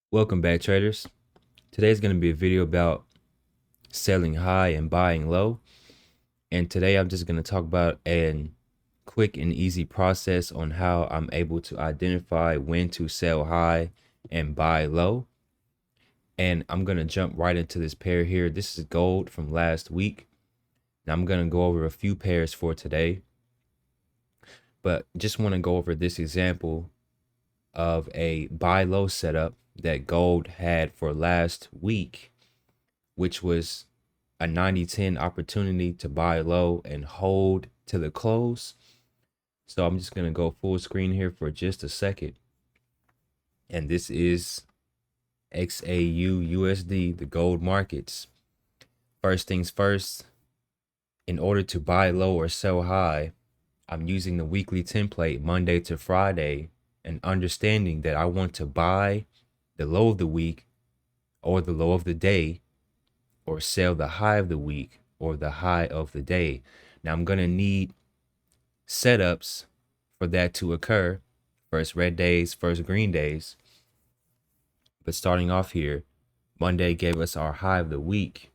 Welcome back, traders. Today's going to be a video about selling high and buying low. And today I'm just going to talk about a quick and easy process on how I'm able to identify when to sell high and buy low. And I'm going to jump right into this pair here. This is gold from last week. Now I'm going to go over a few pairs for today, but just want to go over this example of a buy low setup that gold had for last week, which was a 90-10 opportunity to buy low and hold to the close. So I'm just going to go full screen here for just a second. And this is XAU USD, the gold markets. First things first, in order to buy low or sell high, I'm using the weekly template Monday to Friday and understanding that I want to buy the low of the week or the low of the day, or sell the high of the week or the high of the day. Now I'm going to need setups for that to occur. First red days, first green days. But starting off here, Monday gave us our high of the week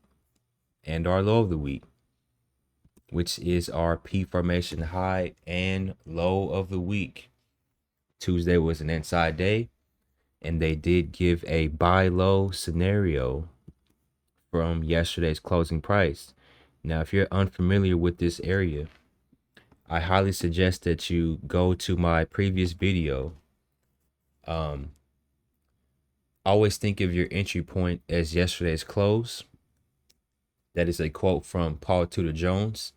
and our low of the week, which is our P formation high and low of the week. Tuesday was an inside day, and they did give a buy low scenario from yesterday's closing price. Now, if you're unfamiliar with this area, I highly suggest that you go to my previous video. Always think of your entry point as yesterday's close. That is a quote from Paul Tudor Jones.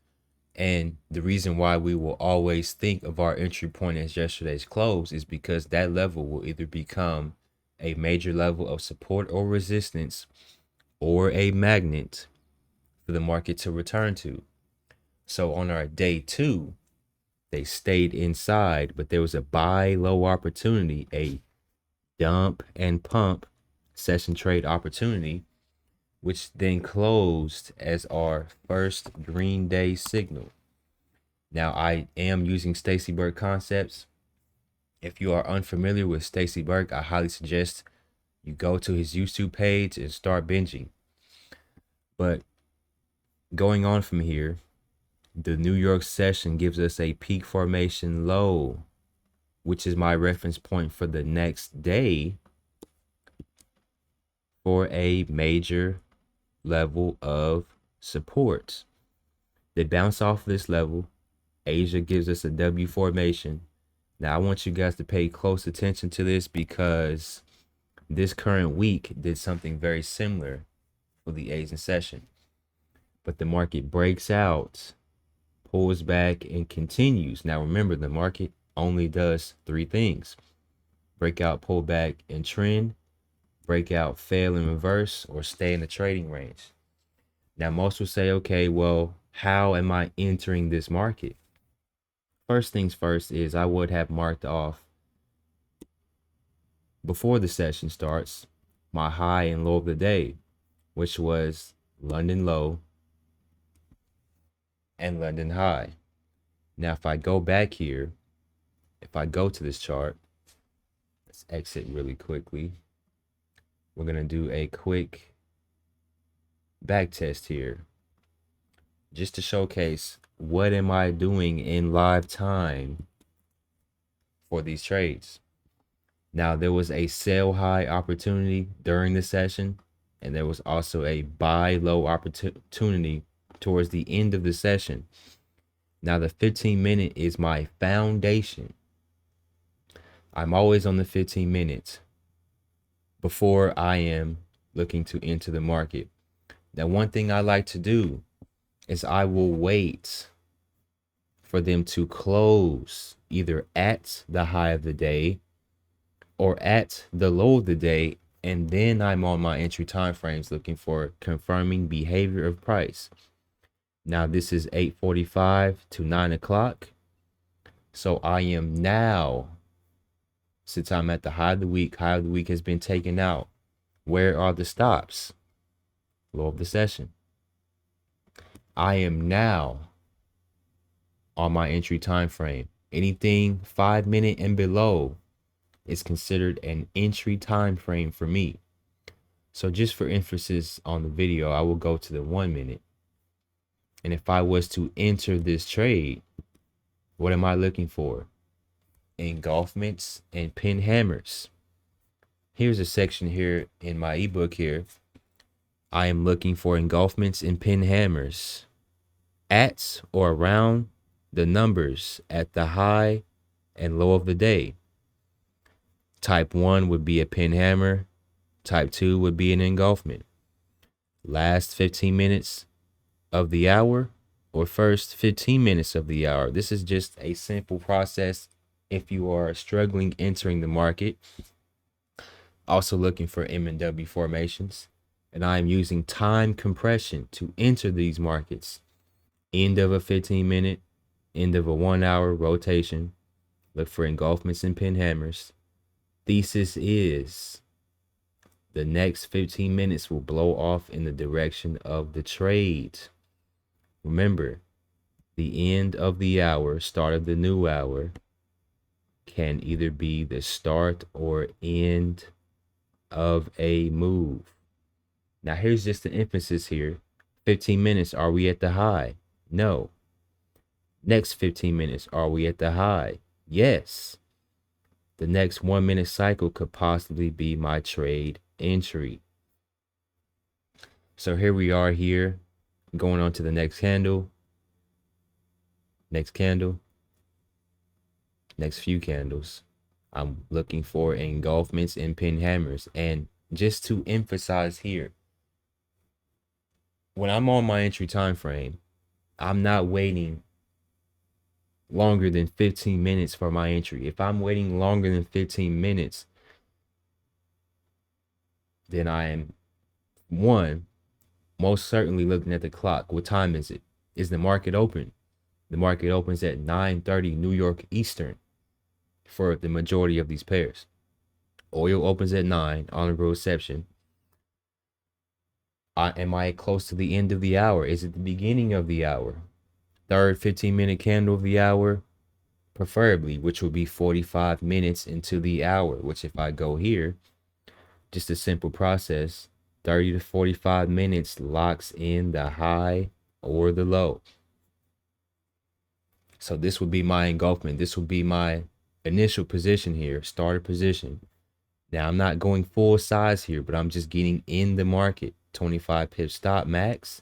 And the reason why we will always think of our entry point as yesterday's close is because that level will either become a major level of support or resistance, or a magnet for the market to return to. So on our day 2, they stayed inside, but there was a buy low opportunity, a dump and pump session trade opportunity, which then closed as our first green day signal. Now, I am using Stacey Burke concepts. If you are unfamiliar with Stacey Burke, I highly suggest you go to his YouTube page and start binging. But going on from here, the New York session gives us a peak formation low, which is my reference point for the next day for a major level of support. They bounce off this level. Asia gives us a W formation. Now I want you guys to pay close attention to this, because this current week did something very similar for the Asian session. But the market breaks out, pulls back, and continues. Now remember, the market only does 3 things: breakout, pull back, and trend. Breakout, fail, and reverse, or stay in the trading range. Now most will say, okay, well, how am I entering this market? First things first is I would have marked off, before the session starts, my high and low of the day, which was London low and London high. Now, if I go back here, if I go to this chart, let's exit really quickly. We're going to do a quick back test here, just to showcase what am I doing in live time for these trades. Now, there was a sell high opportunity during the session, and there was also a buy low opportunity towards the end of the session. Now, the 15-minute is my foundation. I'm always on the 15 minutes before I am looking to enter the market. Now, one thing I like to do is I will wait for them to close either at the high of the day or at the low of the day, and then I'm on my entry time frames looking for confirming behavior of price. Now this is 8:45 to 9 o'clock. So I am now, since I'm at the high of the week has been taken out. Where are the stops? Low of the session. I am now on my entry time frame. Anything 5 minute and below, is considered an entry time frame for me. So just for emphasis on the video, I will go to the 1 minute. And if I was to enter this trade, what am I looking for? Engulfments and pin hammers. Here's a section here in my ebook here. I am looking for engulfments and pin hammers at or around the numbers at the high and low of the day. Type 1 would be a pin hammer. Type 2 would be an engulfment. Last 15 minutes of the hour or first 15 minutes of the hour. This is just a simple process if you are struggling entering the market. Also looking for M&W formations. And I am using time compression to enter these markets. End of a 15-minute, end of a 1 hour rotation. Look for engulfments and pin hammers. Thesis is the next 15 minutes will blow off in the direction of the trade. Remember, the end of the hour, start of the new hour, can either be the start or end of a move. Now, here's just the emphasis here. 15 minutes, are we at the high? No. Next 15 minutes, are we at the high? Yes. The next 1 minute cycle could possibly be my trade entry. So here we are here, going on to the next candle. Next candle. Next few candles. I'm looking for engulfments and pin hammers. And just to emphasize here, when I'm on my entry time frame, I'm not waiting longer than 15 minutes for my entry. If I'm waiting longer than 15 minutes, then I am, one, most certainly looking at the clock. What time is it? Is the market open? The market opens at 9:30 New York Eastern for the majority of these pairs. Oil opens at 9, honorable exception. Am I close to the end of the hour? Is it the beginning of the hour? Third 15-minute candle of the hour, preferably, which will be 45 minutes into the hour, which if I go here, just a simple process, 30 to 45 minutes locks in the high or the low. So this would be my engulfment. This would be my initial position here, starter position. Now I'm not going full size here, but I'm just getting in the market. 25 pip stop max.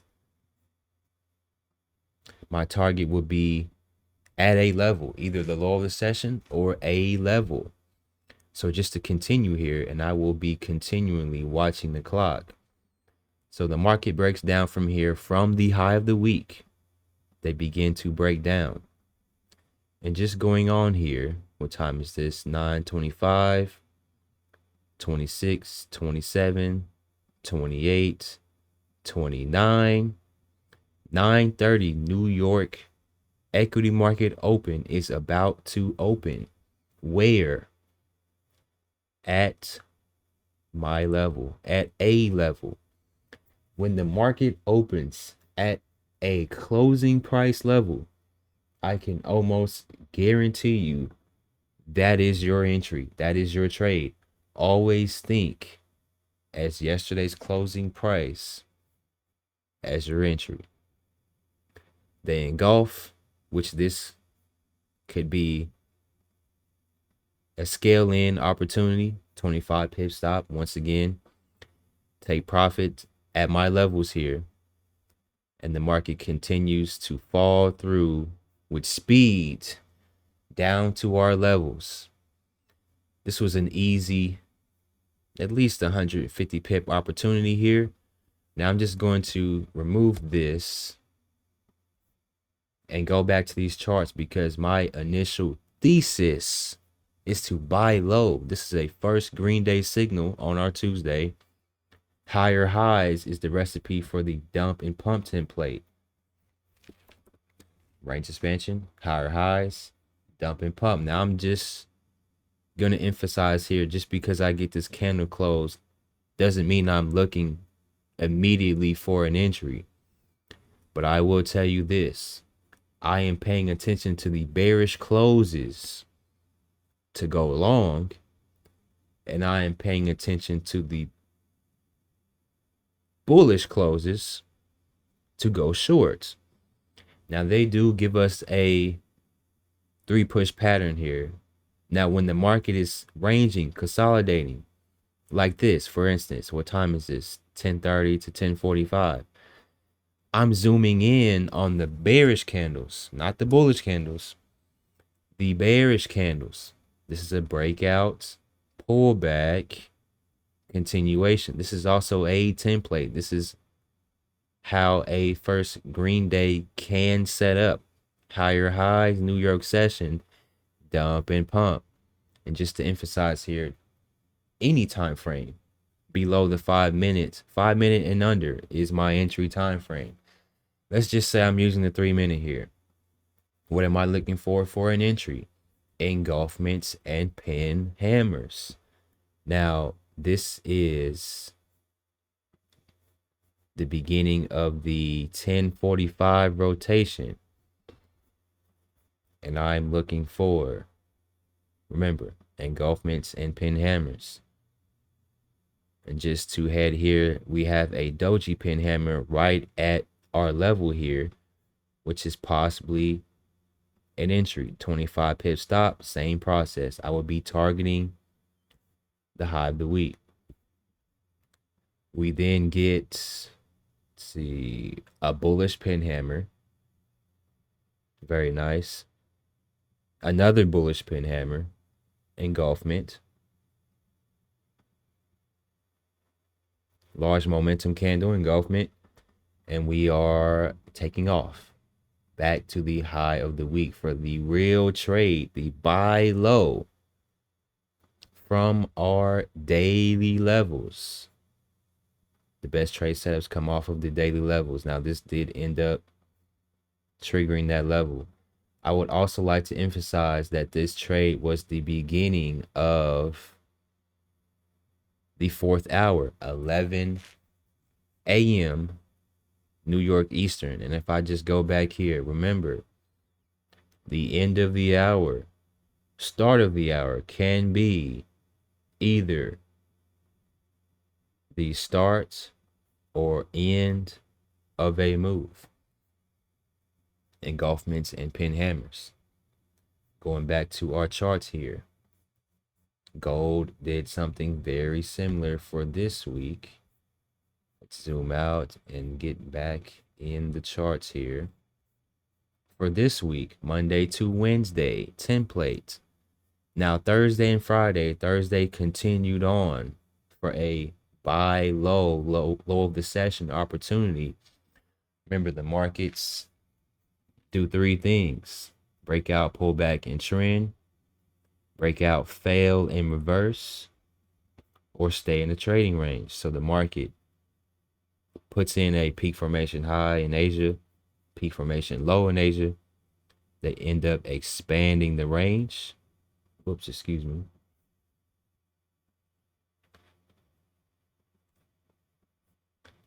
My target would be at a level, either the low of the session or a level. So just to continue here, and I will be continually watching the clock. So the market breaks down from here, from the high of the week. They begin to break down. And just going on here, what time is this? 9:25, 26, 27, 28, 29, 9:30 New York equity market open is about to open. Where? At my level, at a level. When the market opens at a closing price level, I can almost guarantee you that is your entry. That is your trade. Always think as yesterday's closing price as your entry. They engulf, which this could be a scale in opportunity, 25 pip stop. Once again, take profit at my levels here, and the market continues to fall through with speed down to our levels. This was an easy, at least 150 pip opportunity here. Now I'm just going to remove this and go back to these charts, because my initial thesis is to buy low. This is a first green day signal on our Tuesday. Higher highs is the recipe for the dump and pump template. Range expansion, higher highs, dump and pump. Now I'm just going to emphasize here, just because I get this candle closed doesn't mean I'm looking immediately for an entry. But I will tell you this, I am paying attention to the bearish closes to go long, and I am paying attention to the bullish closes to go short. Now they do give us a 3-push pattern here. Now when the market is ranging, consolidating like this, for instance, what time is this? 10:30 to 10:45. I'm zooming in on the bearish candles, not the bullish candles. The bearish candles. This is a breakout, pullback, continuation. This is also a template. This is how a first green day can set up. Higher highs, New York session, dump and pump. And just to emphasize here, any time frame below the 5 minutes, 5 minute and under is my entry time frame. Let's just say I'm using the 3 minute here. What am I looking for an entry? Engulfments and pin hammers. Now, this is the beginning of the 10:45 rotation. And I'm looking for, remember, engulfments and pin hammers. And just to head here, we have a doji pin hammer right at our level here, which is possibly an entry. 25 pip stop, same process. I will be targeting the high of the week. We then get, let's see, a bullish pin hammer. Very nice. Another bullish pin hammer, engulfment. Large momentum candle, engulfment. And we are taking off back to the high of the week for the real trade, the buy low from our daily levels. The best trade setups come off of the daily levels. Now, this did end up triggering that level. I would also like to emphasize that this trade was the beginning of the 4th hour, 11 a.m. New York Eastern. And if I just go back here, remember, the end of the hour, start of the hour can be either the start or end of a move. Engulfments and pin hammers. Going back to our charts here, gold did something very similar for this week. Let's zoom out and get back in the charts here. For this week, Monday to Wednesday, template. Now Thursday and Friday, Thursday continued on for a buy low of the session opportunity. Remember, the markets do 3 things: breakout, pullback, and trend, breakout, fail, and reverse, or stay in the trading range. So the market puts in a peak formation high in Asia, peak formation low in Asia. They end up expanding the range. Whoops, excuse me.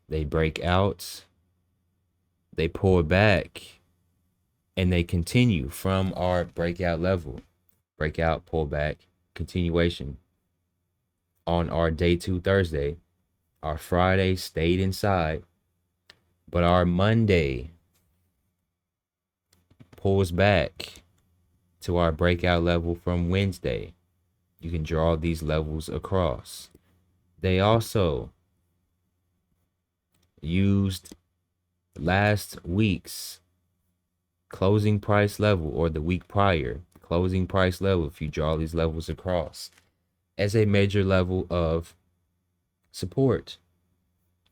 They break out, they pull back, and they continue from our breakout level. Breakout, pullback, continuation. On our day 2 Thursday, our Friday stayed inside, but our Monday pulls back to our breakout level from Wednesday. You can draw these levels across. They also used last week's closing price level, or the week prior closing price level, if you draw these levels across, as a major level of support.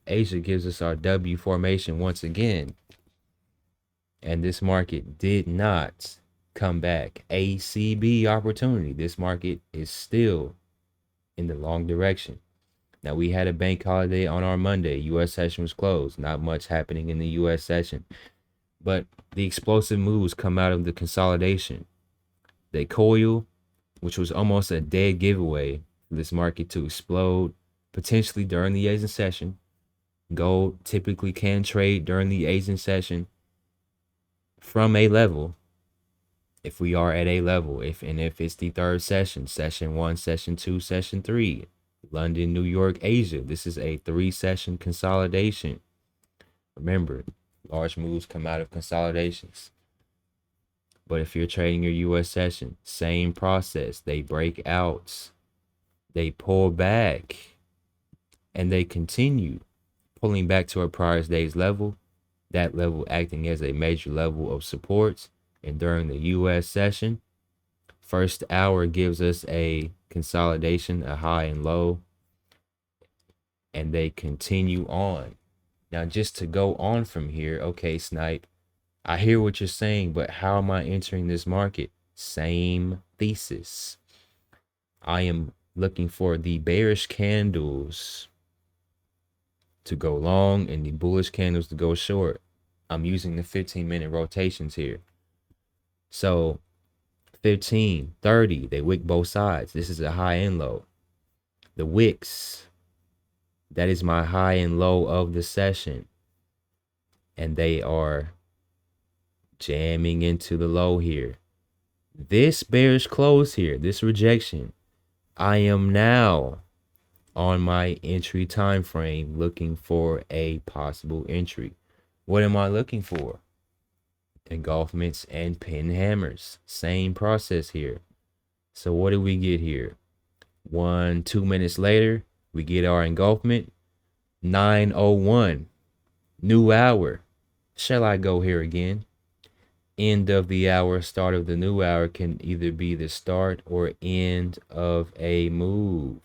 Asia gives us our W formation once again, and this market did not come back. ACB opportunity. This market is still in the long direction. Now, we had a bank holiday on our Monday. U.S. session was closed. Not much happening in the U.S. session, but the explosive moves come out of the consolidation. They coil, which was almost a dead giveaway for this market to explode potentially during the Asian session. Gold typically can trade during the Asian session from a level, If we are at a level, if it's the third session, session 1, session 2, session 3, London, New York, Asia, this is a 3-session consolidation. Remember, large moves come out of consolidations. But if you're trading your US session, same process. They break out, they pull back, and they continue pulling back to a prior day's level, that level acting as a major level of support. And during the US session, first hour gives us a consolidation, a high and low, and they continue on. Now, just to go on from here, okay, Snipe, I hear what you're saying, but how am I entering this market? Same thesis. I am looking for the bearish candles to go long and the bullish candles to go short. I'm using the 15-minute rotations here. So 15, 30, they wick both sides. This is a high and low. The wicks, that is my high and low of the session. And they are jamming into the low here. This bearish close here, this rejection, I am now on my entry time frame looking for a possible entry. What am I looking for? Engulfments and pin hammers. Same process here. So what do we get here? 2 minutes later, we get our engulfment. 9:01, new hour. Shall I go here again? End of the hour, start of the new hour can either be the start or end of a move.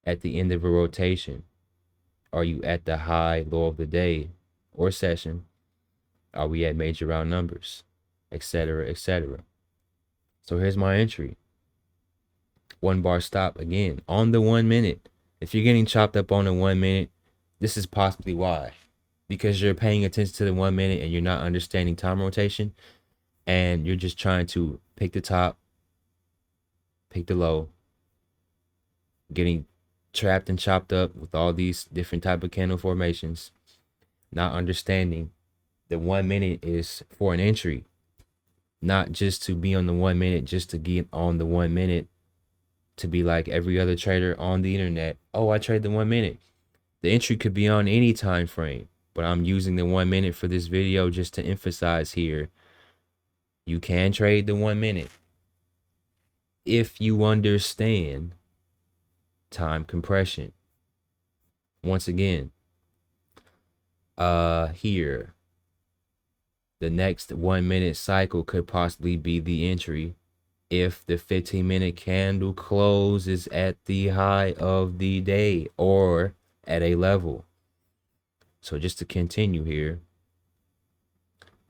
At the end of a rotation, are you at the high, low of the day or session? Are we at major round numbers, etc., etc.? So here's my entry. 1 bar stop again on the 1 minute. If you're getting chopped up on the 1 minute, this is possibly why. Because you're paying attention to the 1 minute and you're not understanding time rotation, and you're just trying to pick the top, pick the low, getting trapped and chopped up with all these different type of candle formations, not understanding the 1 minute is for an entry, not just to be on the 1 minute, just to get on the 1 minute, to be like every other trader on the internet. Oh, I trade the 1 minute. The entry could be on any time frame, but I'm using the 1 minute for this video just to emphasize here. You can trade the 1 minute if you understand time compression. Once again, here, the next 1 minute cycle could possibly be the entry if the 15-minute candle closes at the high of the day or at a level. So just to continue here,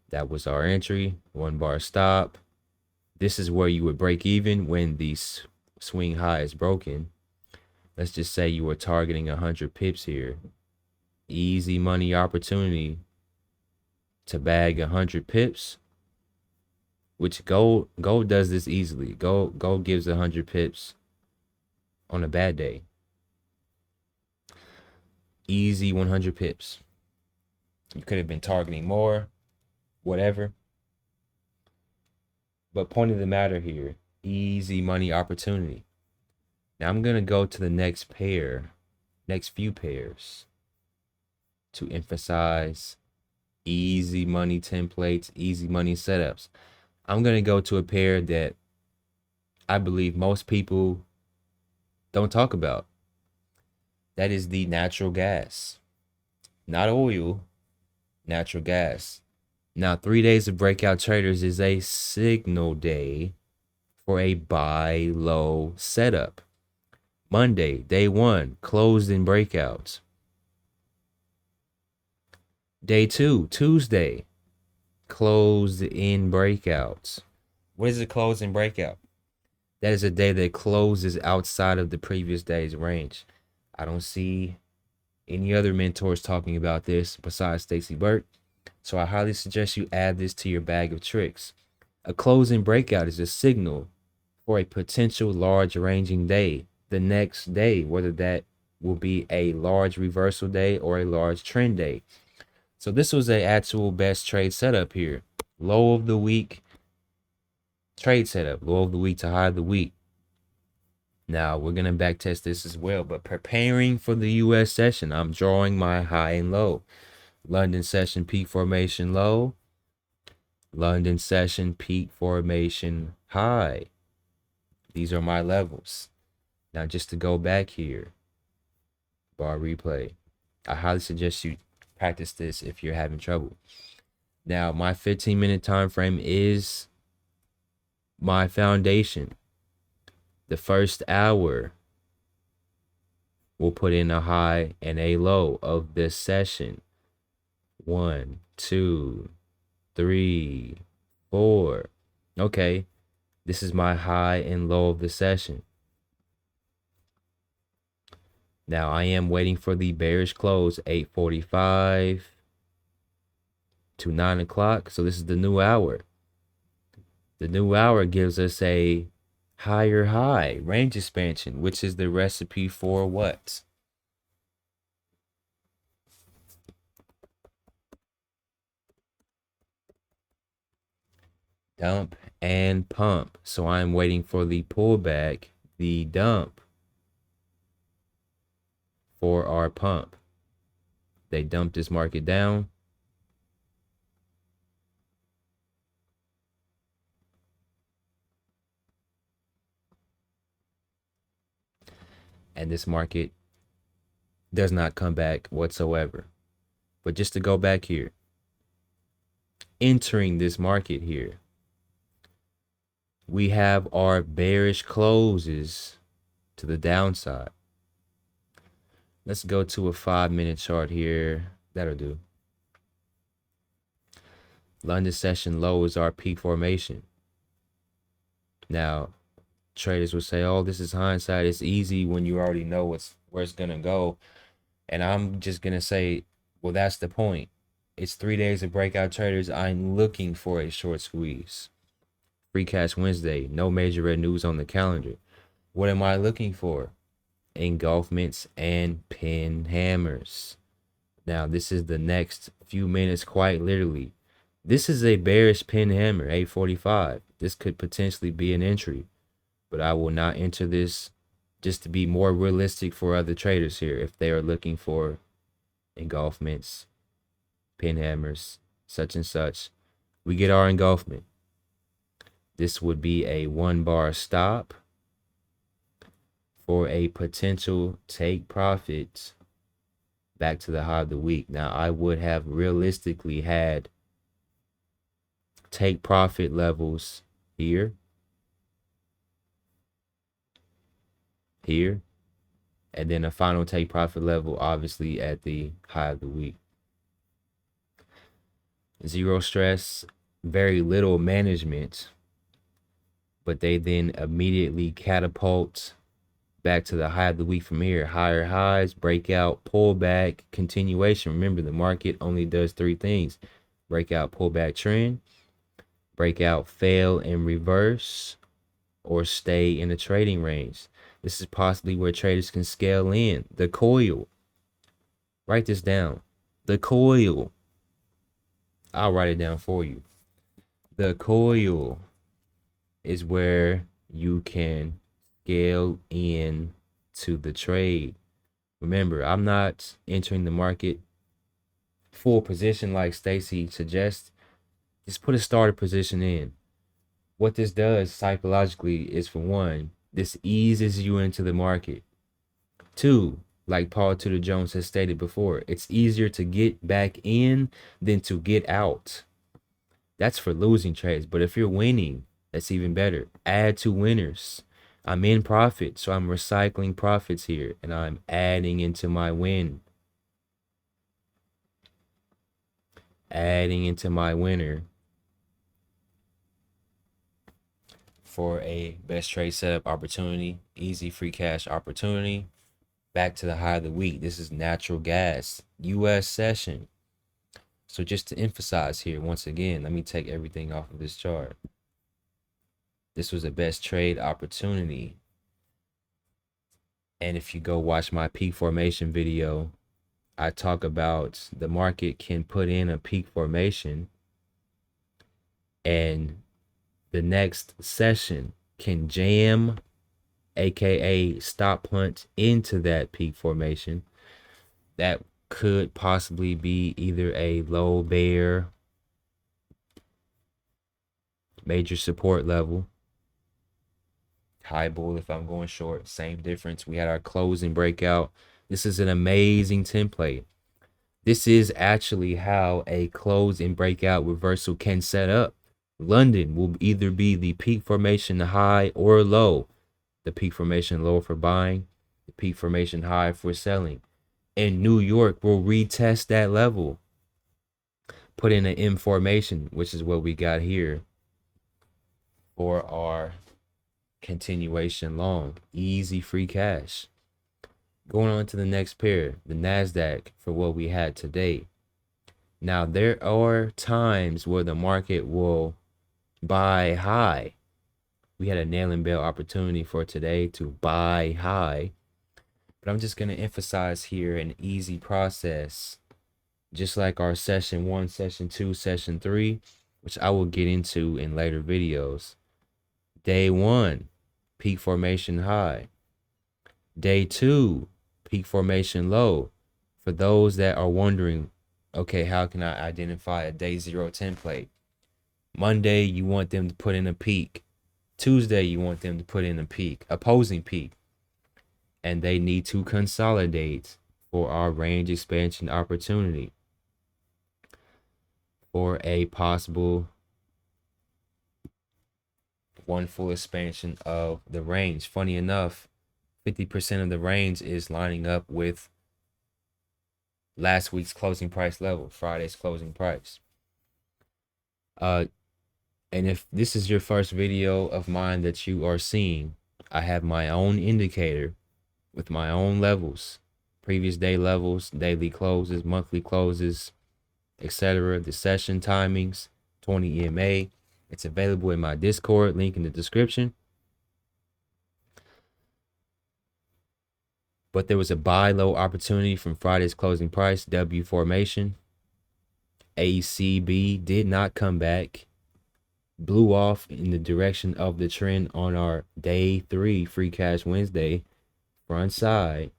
that was our entry, 1 bar stop. This is where you would break even when the swing high is broken. Let's just say you were targeting 100 pips here. Easy money opportunity to bag 100 pips, which gold does this easily. Gold gives 100 pips on a bad day. Easy 100 pips. You could have been targeting more, whatever. But point of the matter here, easy money opportunity. Now I'm going to go to the next few pairs to emphasize easy money templates, easy money setups. I'm going to go to a pair that I believe most people don't talk about. That is the natural gas. Not oil, natural gas. Now, 3 days of breakout traders is a signal day for a buy low setup. Monday, day 1, closed in breakouts. Day 2, Tuesday, closed in breakouts. What is a closed in breakout? That is a day that closes outside of the previous day's range. I don't see any other mentors talking about this besides Stacey Burke. So I highly suggest you add this to your bag of tricks. A closing breakout is a signal for a potential large ranging day the next day, whether that will be a large reversal day or a large trend day. So this was an actual best trade setup here. Low of the week, trade setup, low of the week to high of the week. Now we're going to back test this as well, but preparing for the US session, I'm drawing my high and low. London session peak formation low, London session peak formation high. These are my levels. Now just to go back here, bar replay, I highly suggest you practice this if you're having trouble. Now my 15-minute time frame is my foundation. The first hour will put in a high and a low of this session. 1, 2, 3, 4. Okay, this is my high and low of the session. Now I am waiting for the bearish close, 8:45 to 9 o'clock. So this is the new hour. The new hour gives us a higher high, range expansion, which is the recipe for what? Dump and pump. So I'm waiting for the pullback, the dump for our pump. They dumped this market down. And this market does not come back whatsoever. But just to go back here, entering this market here, we have our bearish closes to the downside. Let's go to a 5-minute chart here. That'll do. London session low is our peak formation. Now, traders will say, oh, this is hindsight. It's easy when you already know where it's going to go. And I'm just going to say, well, that's the point. It's 3 days of breakout traders. I'm looking for a short squeeze. Free Cash Wednesday. No major red news on the calendar. What am I looking for? Engulfments and pin hammers. Now, this is the next few minutes, quite literally. This is a bearish pin hammer, 8:45. This could potentially be an entry, but I will not enter this, just to be more realistic for other traders here if they are looking for engulfments, pin hammers, such and such. We get our engulfment. This would be a 1-bar stop for a potential take profit back to the high of the week. Now, I would have realistically had take profit levels here, here, and then a final take profit level, obviously, at the high of the week. Zero stress, very little management, but they then immediately catapult back to the high of the week from here. Higher highs, breakout, pullback, continuation. Remember, the market only does 3 things: breakout, pullback, trend, breakout, fail and reverse, or stay in the trading range. This is possibly where traders can scale in. The coil. Write this down. The coil. I'll write it down for you. The coil is where you can scale in to the trade. Remember, I'm not entering the market full position like Stacey suggests. Just put a starter position in. What this does psychologically is, for one, this eases you into the market. 2, like Paul Tudor Jones has stated before, it's easier to get back in than to get out. That's for losing trades. But if you're winning, that's even better. Add to winners. I'm in profit, so I'm recycling profits here, and I'm adding into my win. Adding into my winner for a best trade setup opportunity, easy free cash opportunity, back to the high of the week. This is natural gas, US session. So just to emphasize here, once again, let me take everything off of this chart. This was a best trade opportunity. And if you go watch my peak formation video, I talk about the market can put in a peak formation and the next session can jam, aka stop punch, into that peak formation, that could possibly be either a low bear, major support level, high bull if I'm going short, same difference. We had our closing breakout. This is an amazing template. This is actually how a close and breakout reversal can set up. London will either be the peak formation high or low. The peak formation low for buying, the peak formation high for selling. And New York will retest that level. Put in an M formation, which is what we got here for our continuation long. Easy free cash. Going on to the next pair, the NASDAQ, for what we had today. Now, there are times where the market will buy high. We had a nail and bail opportunity for today to buy high. But I'm just going to emphasize here an easy process, just like our session 1, session 2, session 3, which I will get into in later videos. Day 1, peak formation high. Day 2, peak formation low. For those that are wondering, okay, how can I identify a day 0 template? Monday, you want them to put in a peak. Tuesday, you want them to put in a peak, opposing peak. And they need to consolidate for our range expansion opportunity, for a possible one full expansion of the range. Funny enough, 50% of the range is lining up with last week's closing price level, Friday's closing price. And if this is your first video of mine that you are seeing, I have my own indicator with my own levels, previous day levels, daily closes, monthly closes, etc. The session timings, 20 EMA. It's available in my Discord, link in the description. But there was a buy low opportunity from Friday's closing price, W formation. ACB did not come back, blew off in the direction of the trend on our day 3 free cash Wednesday, front side.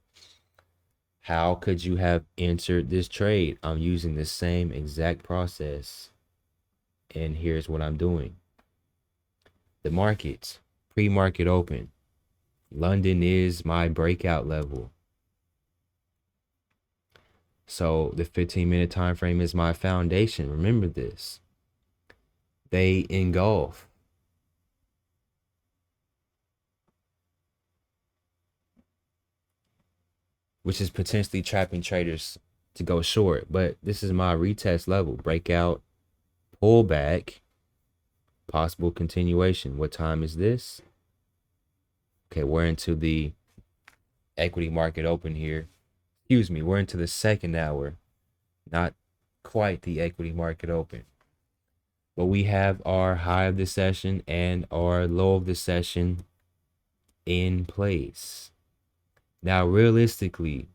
How could you have entered this trade? I'm using the same exact process, and here's what I'm doing. The markets, pre-market open. London is my breakout level. So the 15-minute time frame is my foundation. Remember this. They engulf. Which is potentially trapping traders to go short. But this is my retest level. Breakout, pullback, possible continuation. What time is this? Okay, we're into the equity market open here. Excuse me, we're into the second hour. Not quite the equity market open. But we have our high of the session and our low of the session in place. Now, realistically,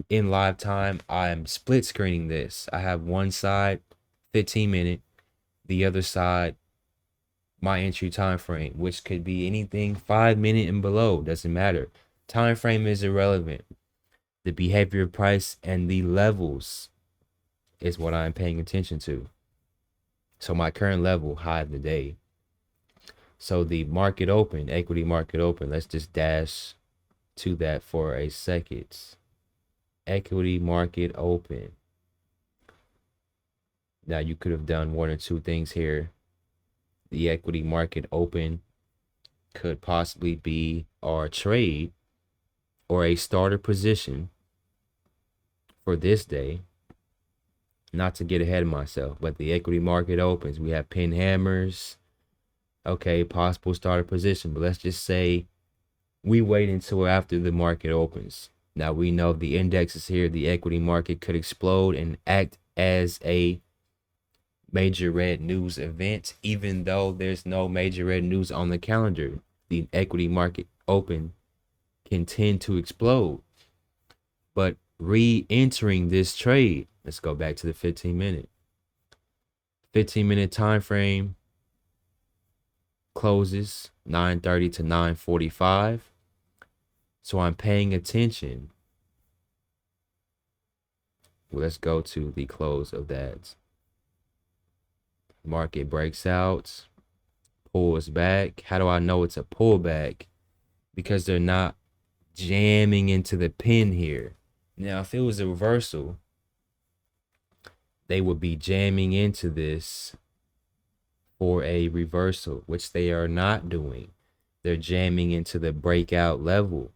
in live time, I'm split screening this. I have one side, 15-minute, the other side, my entry time frame, which could be anything 5-minute and below. Doesn't matter. Time frame is irrelevant. The behavior of price and the levels is what I'm paying attention to. So my current level, high of the day. So the market open, equity market open. Let's just dash to that for a second. Equity market open. Now you could have done one or two things here. The equity market open could possibly be our trade or a starter position for this day. Not to get ahead of myself, but the equity market opens. We have pin hammers. Okay, possible starter position. But let's just say we wait until after the market opens. Now we know the index is here. The equity market could explode and act as a major red news event, even though there's no major red news on the calendar. The equity market open can tend to explode. But re-entering this trade, let's go back to the 15-minute. 15-minute time frame. closes 9:30 to 9:45. So I'm paying attention. Well, let's go to the close of that. Market breaks out, pulls back. How do I know it's a pullback? Because they're not jamming into the pin here. Now, if it was a reversal, they would be jamming into this for a reversal, which they are not doing. They're jamming into the breakout level.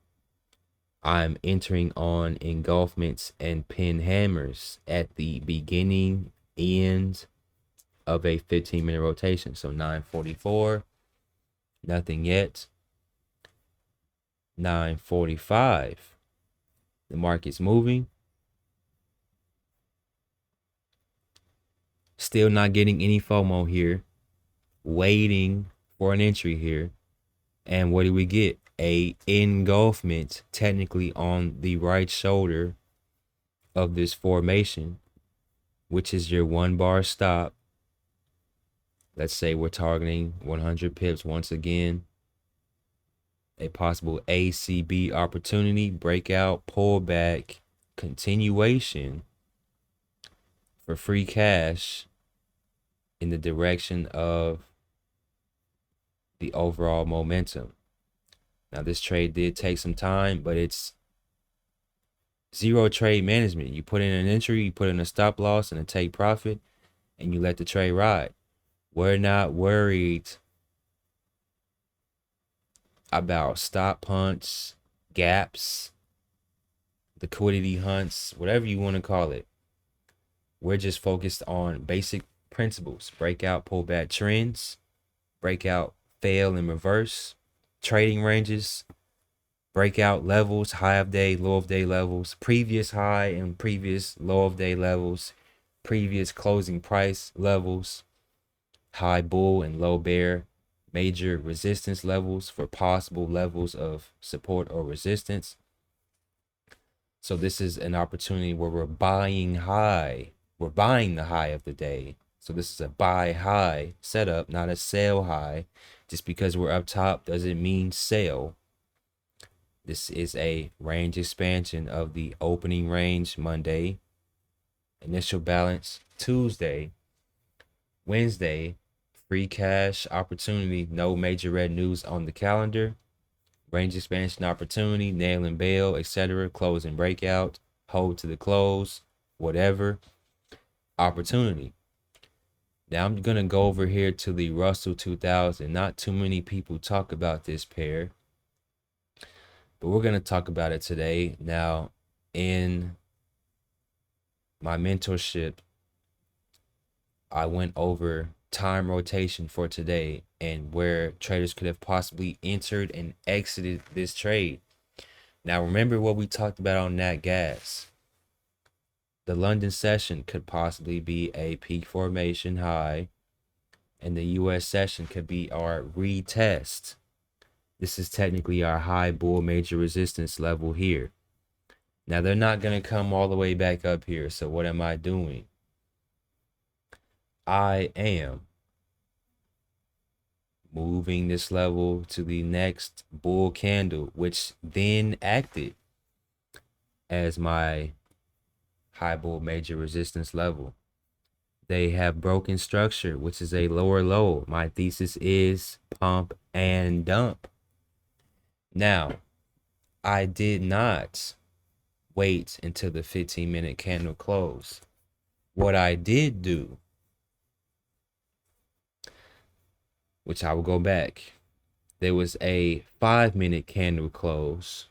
I'm entering on engulfments and pin hammers at the beginning, end of a 15-minute rotation. So 9:44, nothing yet. 9:45, the market's moving. Still not getting any FOMO here. Waiting for an entry here. And what do we get? A engulfment technically on the right shoulder of this formation, which is your 1 bar stop. Let's say we're targeting 100 pips once again. A possible ACB opportunity, breakout, pullback, continuation for free cash in the direction of the overall momentum. Now, this trade did take some time, but it's zero trade management. You put in an entry, you put in a stop loss and a take profit, and you let the trade ride. We're not worried about stop hunts, gaps, liquidity hunts, whatever you want to call it. We're just focused on basic principles: breakout, pullback trends, breakout, fail and reverse, trading ranges, breakout levels, high of day, low of day levels, previous high and previous low of day levels, previous closing price levels, high bull and low bear, major resistance levels for possible levels of support or resistance. So this is an opportunity where we're buying high. We're buying the high of the day. So this is a buy high setup, not a sell high. Just because we're up top doesn't mean sell. This is a range expansion of the opening range Monday, initial balance Tuesday, Wednesday, free cash opportunity, no major red news on the calendar, range expansion opportunity, nail and bail, etc., close and breakout, hold to the close, whatever, opportunity. Now I'm going to go over here to the Russell 2000. Not too many people talk about this pair, but we're going to talk about it today. Now, in my mentorship, I went over time rotation for today and where traders could have possibly entered and exited this trade. Now, remember what we talked about on Nat Gas. The London session could possibly be a peak formation high, and the US session could be our retest. This is technically our high bull major resistance level here. Now, they're not going to come all the way back up here. So what am I doing? I am moving this level to the next bull candle, which then acted as my high bull major resistance level. They have broken structure, which is a lower low. My thesis is pump and dump. Now, I did not wait until the 15-minute candle close. What I did do, which I will go back, there was a 5-minute candle close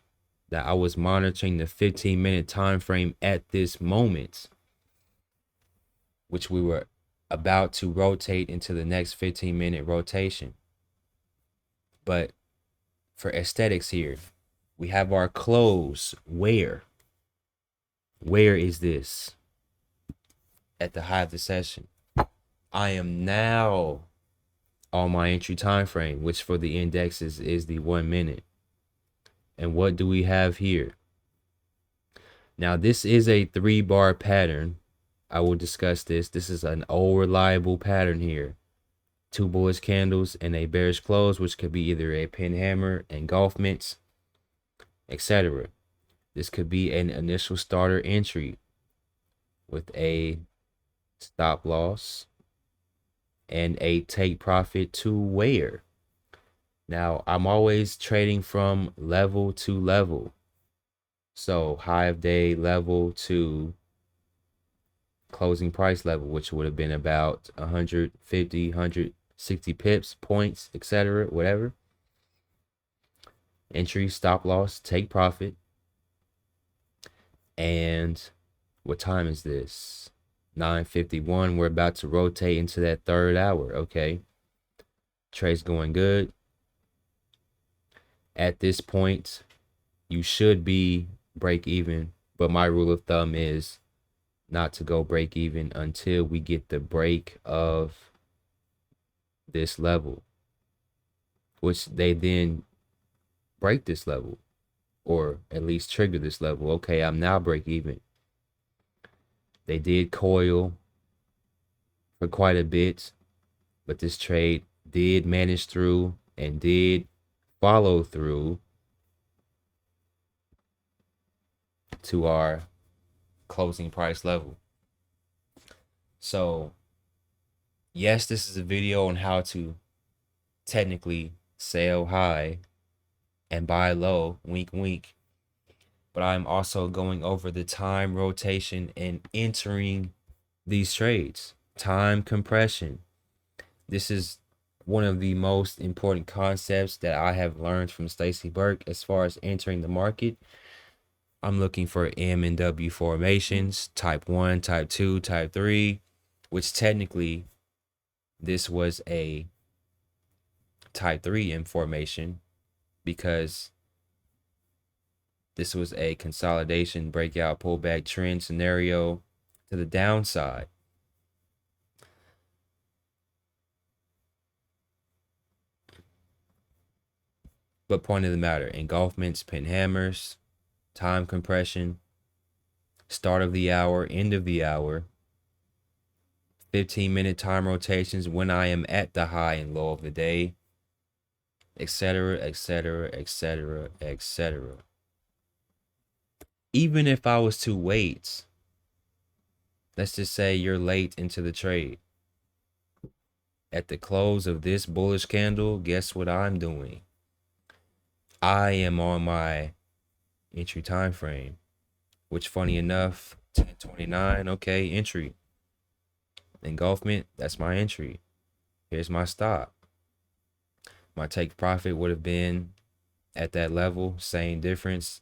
that I was monitoring the 15-minute time frame at this moment, which we were about to rotate into the next 15-minute rotation. But for aesthetics here, we have our close. Where is this? At the high of the session. I am now on my entry time frame, which for the indexes is the 1 minute. And what do we have here? Now, this is a 3-bar pattern. I will discuss this. This is an old reliable pattern here. two bullish candles, and a bearish close, which could be either a pin hammer, engulfments, etc. This could be an initial starter entry with a stop loss and a take profit to where. Now, I'm always trading from level to level. So high of day level to closing price level, which would have been about 150, 160 pips, points, etc., whatever. Entry, stop loss, take profit. And what time is this? 9:51. We're about to rotate into that third hour. Okay. Trade's going good. At this point, you should be break even, but my rule of thumb is not to go break even until we get the break of this level, which they then break this level, or at least trigger this level. Okay, I'm now break even. They did coil for quite a bit, but this trade did manage through and did follow through to our closing price level. So yes, this is a video on how to technically sell high and buy low, wink wink, but I'm also going over the time rotation and entering these trades. Time compression. This is one of the most important concepts that I have learned from Stacey Burke as far as entering the market. I'm looking for M and W formations, type 1, type 2, type 3, which technically this was a type 3 M formation because this was a consolidation, breakout, pullback trend scenario to the downside. But point of the matter, engulfments, pin hammers, time compression, start of the hour, end of the hour, 15-minute time rotations when I am at the high and low of the day, etc., etc., etc., etc. Even if I was to wait, let's just say you're late into the trade. At the close of this bullish candle, guess what I'm doing? I am on my entry time frame, which funny enough, 10:29, okay, entry. Engulfment, that's my entry. Here's my stop. My take profit would have been at that level, same difference.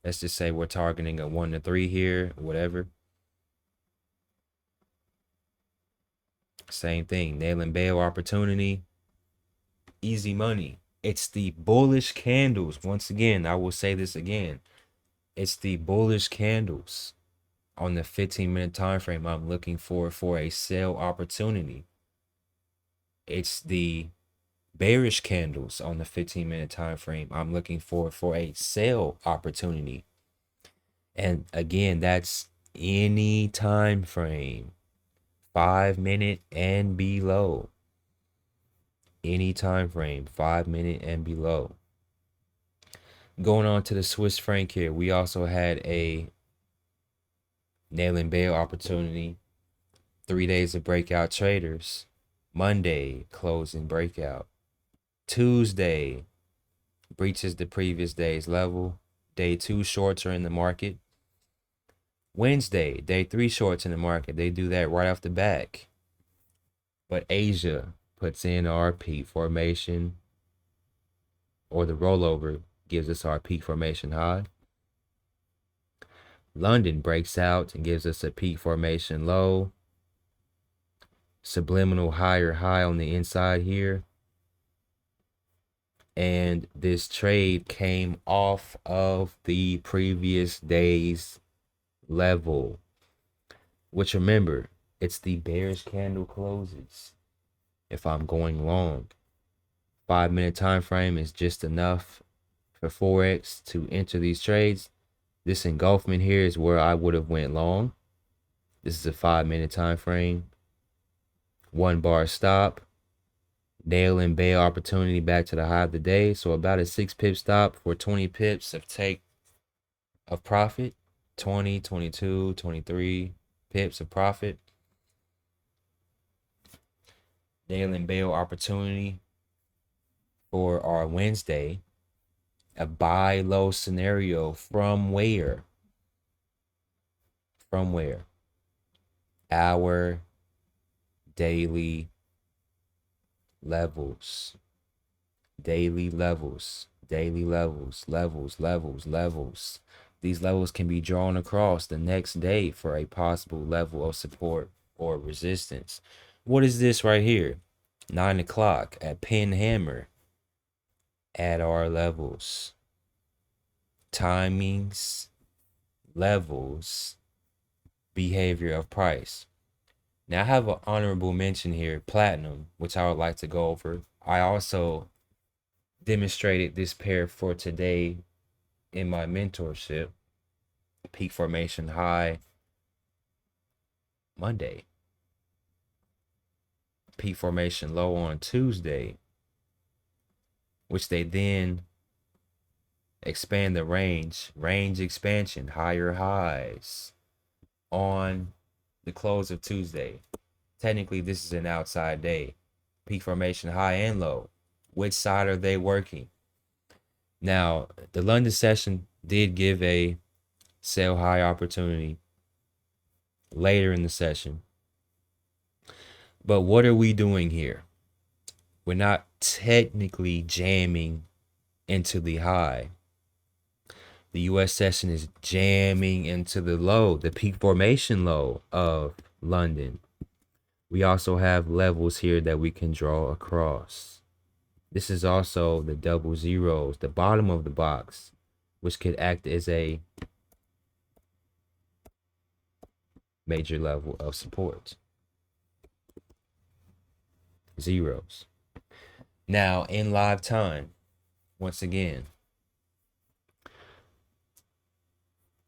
Let's just say we're targeting a 1 to 3 here, whatever. Same thing, nail and bail opportunity, easy money. It's the bullish candles. Once again, I will say this again. It's the bullish candles on the 15-minute time frame I'm looking for a sell opportunity. It's the bearish candles on the 15-minute time frame I'm looking for a sell opportunity. And again, that's any time frame, 5-minute and below. Any time frame, 5-minute and below. Going on to the Swiss franc here, we also had a nail and bail opportunity. 3 days of breakout traders. Monday, closing breakout. Tuesday, breaches the previous day's level. Day 2 shorts are in the market. Wednesday, day 3 shorts in the market. They do that right off the back. But Asia puts in our peak formation, or the rollover gives us our peak formation high. London breaks out and gives us a peak formation low. Subliminal higher high on the inside here. And this trade came off of the previous day's level, which, remember, it's the bearish candle closes. If I'm going long, 5-minute time frame is just enough for Forex to enter these trades. This engulfment here is where I would have went long. This is a 5-minute time frame. 1 bar stop. nail and bail opportunity back to the high of the day. So about a 6 pip stop for 20 pips of take of profit. 20, 22, 23 pips of profit. Nail and bail opportunity for our Wednesday. A buy low scenario from where? From where? Our daily levels. Daily levels. Daily levels. Levels. These levels can be drawn across the next day for a possible level of support or resistance. What is this right here? 9 o'clock at pin hammer at our levels. Timings, levels, behavior of price. Now I have an honorable mention here, platinum, which I would like to go over. I also demonstrated this pair for today in my mentorship. Peak formation high Monday. Peak formation low on Tuesday, which they then expand the range expansion, higher highs on the close of Tuesday. Technically, this is an outside day. Peak formation high and low. Which side are they working? Now, the London session did give a sell high opportunity later in the session. But what are we doing here? We're not technically jamming into the high. The US session is jamming into the low, the peak formation low of London. We also have levels here that we can draw across. This is also the double zeros, the bottom of the box, which could act as a major level of support. Zeros. Now, in live time, once again,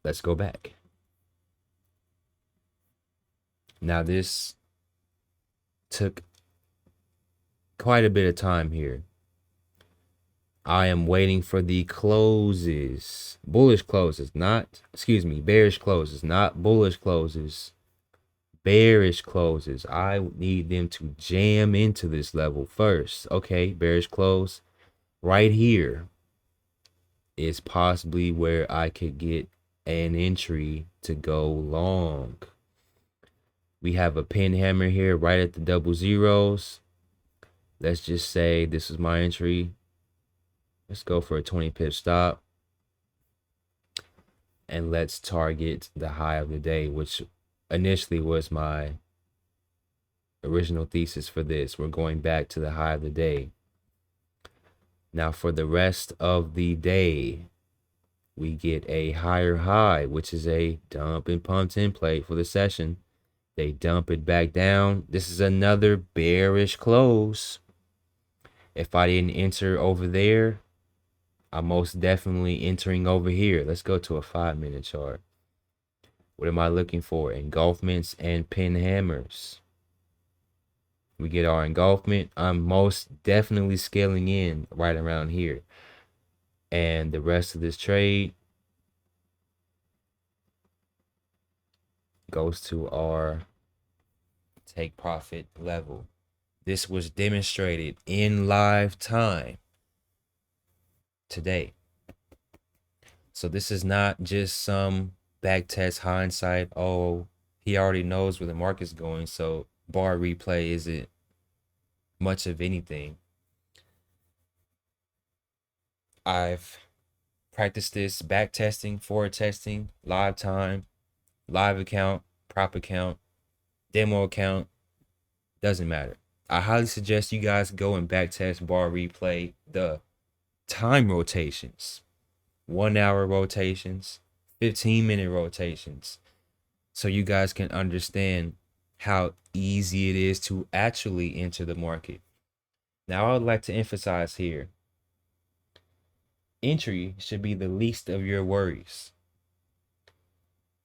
let's go back. Now, this took quite a bit of time here. I am waiting for the closes, bullish closes, bearish closes, not bullish closes, bearish closes. I need them to jam into this level first. Okay, bearish close right here is possibly where I could get an entry to go long. We have a pin hammer here right at the double zeros. Let's just say this is my entry. Let's go for a 20 pip stop. And let's target the high of the day, which initially was my original thesis for this. We're going back to the high of the day. Now for the rest of the day, we get a higher high, which is a dump and pump template for the session. They dump it back down. This is another bearish close. If I didn't enter over there, I'm most definitely entering over here. Let's go to a 5-minute chart. What am I looking for? Engulfments and pin hammers. We get our engulfment. I'm most definitely scaling in right around here. And the rest of this trade goes to our take profit level. This was demonstrated in live time today. So this is not just some back test hindsight. Oh, he already knows where the market's going, so bar replay isn't much of anything. I've practiced this back testing, forward testing, live time, live account, prop account, demo account, doesn't matter. I highly suggest you guys go and back test bar replay the time rotations, 1 hour rotations, 15-minute rotations, so you guys can understand how easy it is to actually enter the market. Now, I would like to emphasize here, entry should be the least of your worries.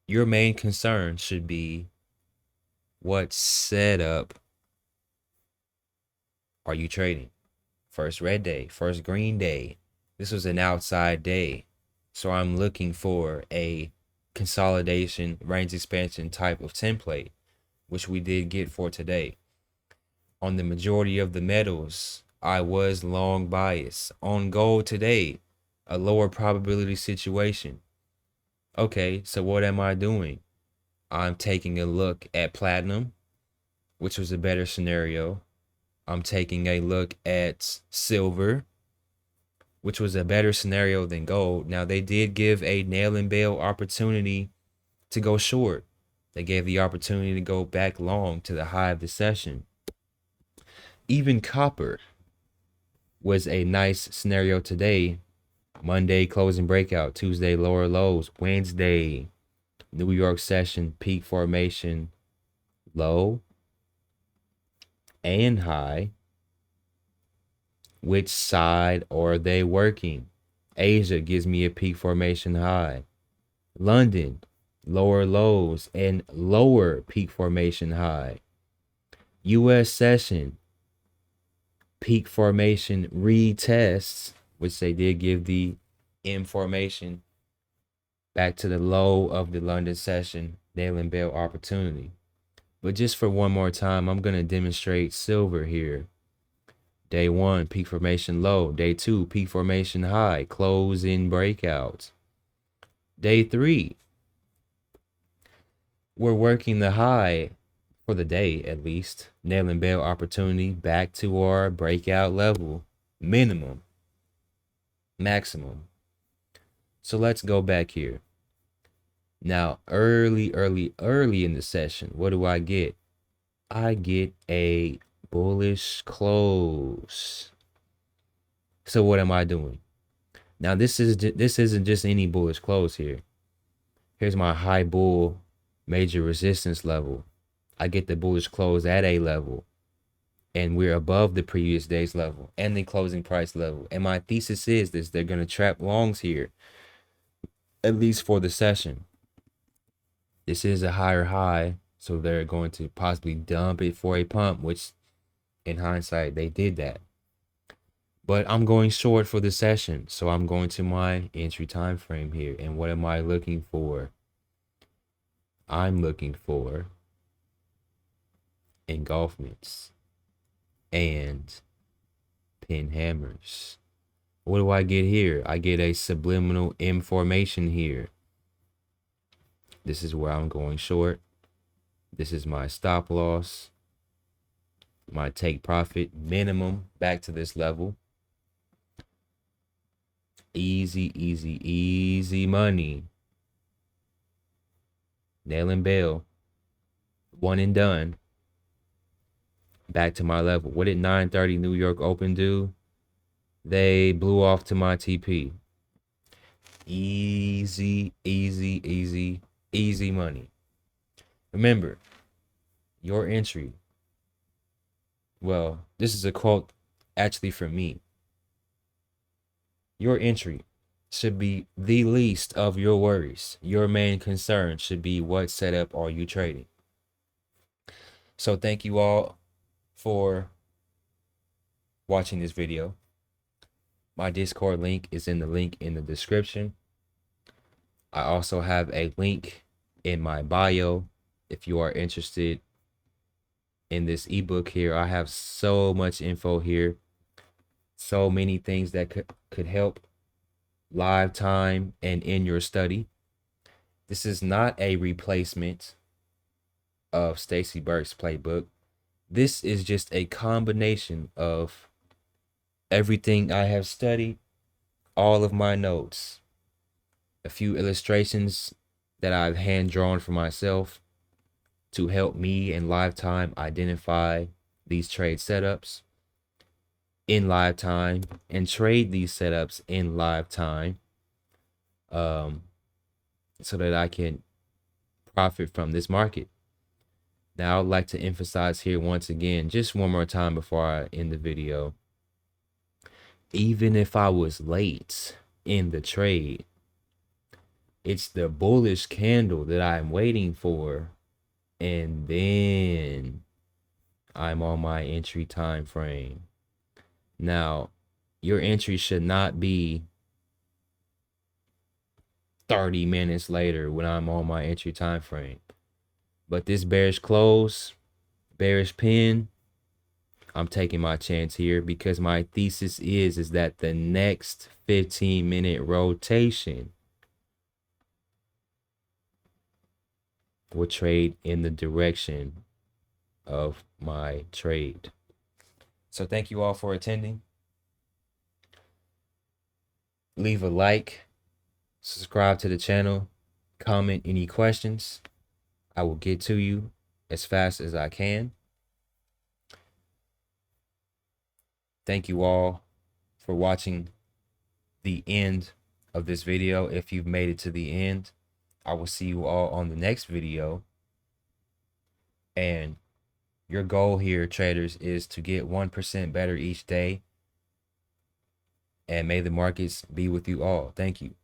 Your main concern should be what setup are you trading? First red day, first green day. This was an outside day. So I'm looking for a consolidation, range expansion type of template, which we did get for today. On the majority of the metals, I was long bias. On gold today, a lower probability situation. Okay, so what am I doing? I'm taking a look at platinum, which was a better scenario. I'm taking a look at silver, which was a better scenario than gold. Now, they did give a nail and bail opportunity to go short. They gave the opportunity to go back long to the high of the session. Even copper was a nice scenario today. Monday, closing breakout. Tuesday, lower lows. Wednesday, New York session, peak formation, low and high. Which side are they working? Asia gives me a peak formation high. London, lower lows and lower peak formation high. US session, peak formation retests, which they did give the M formation back to the low of the London session, nail and bail opportunity. But just for one more time, I'm going to demonstrate silver here. Day 1, peak formation low. Day 2, peak formation high. Close in breakout. Day 3, we're working the high for the day at least. Nail and bail opportunity back to our breakout level. Minimum. Maximum. So let's go back here. Now, early in the session, what do I get? I get a bullish close. So what am I doing? Now, this isn't just any bullish close here. Here's my high bull major resistance level. I get the bullish close at a level, and we're above the previous day's level and the closing price level. And my thesis is this: they're going to trap longs here, at least for the session. This is a higher high, so they're going to possibly dump it for a pump, which in hindsight, they did that. But I'm going short for the session, so I'm going to my entry time frame here. And what am I looking for? I'm looking for engulfments and pin hammers. What do I get here? I get a subliminal M formation here. This is where I'm going short. This is my stop loss. My take profit minimum back to this level. Easy money. Nail and bail. One and done. Back to my level. What did 9:30 New York Open do? They blew off to my TP. Easy money. Remember, your entry. Well, this is a quote actually from me. Your entry should be the least of your worries. Your main concern should be what setup are you trading. So thank you all for watching this video. My Discord link is in the description. I also have a link in my bio if you are interested in this ebook here. I have so much info here, so many things that could help live time and in your study. This is not a replacement of Stacey Burke's playbook. This is just a combination of everything I have studied, all of my notes, a few illustrations that I've hand drawn for myself to help me in live time identify these trade setups in live time and trade these setups in live time, so that I can profit from this market. Now, I'd like to emphasize here once again, just one more time before I end the video. Even if I was late in the trade, it's the bullish candle that I'm waiting for, and then I'm on my entry time frame. Now, your entry should not be 30 minutes later when I'm on my entry time frame. But this bearish close, bearish pin, I'm taking my chance here because my thesis is that the next 15-minute rotation will trade in the direction of my trade. So thank you all for attending. Leave a like, subscribe to the channel, comment any questions. I will get to you as fast as I can. Thank you all for watching the end of this video. If you've made it to the end, I will see you all on the next video. And your goal here, traders, is to get 1% better each day. And may the markets be with you all. Thank you.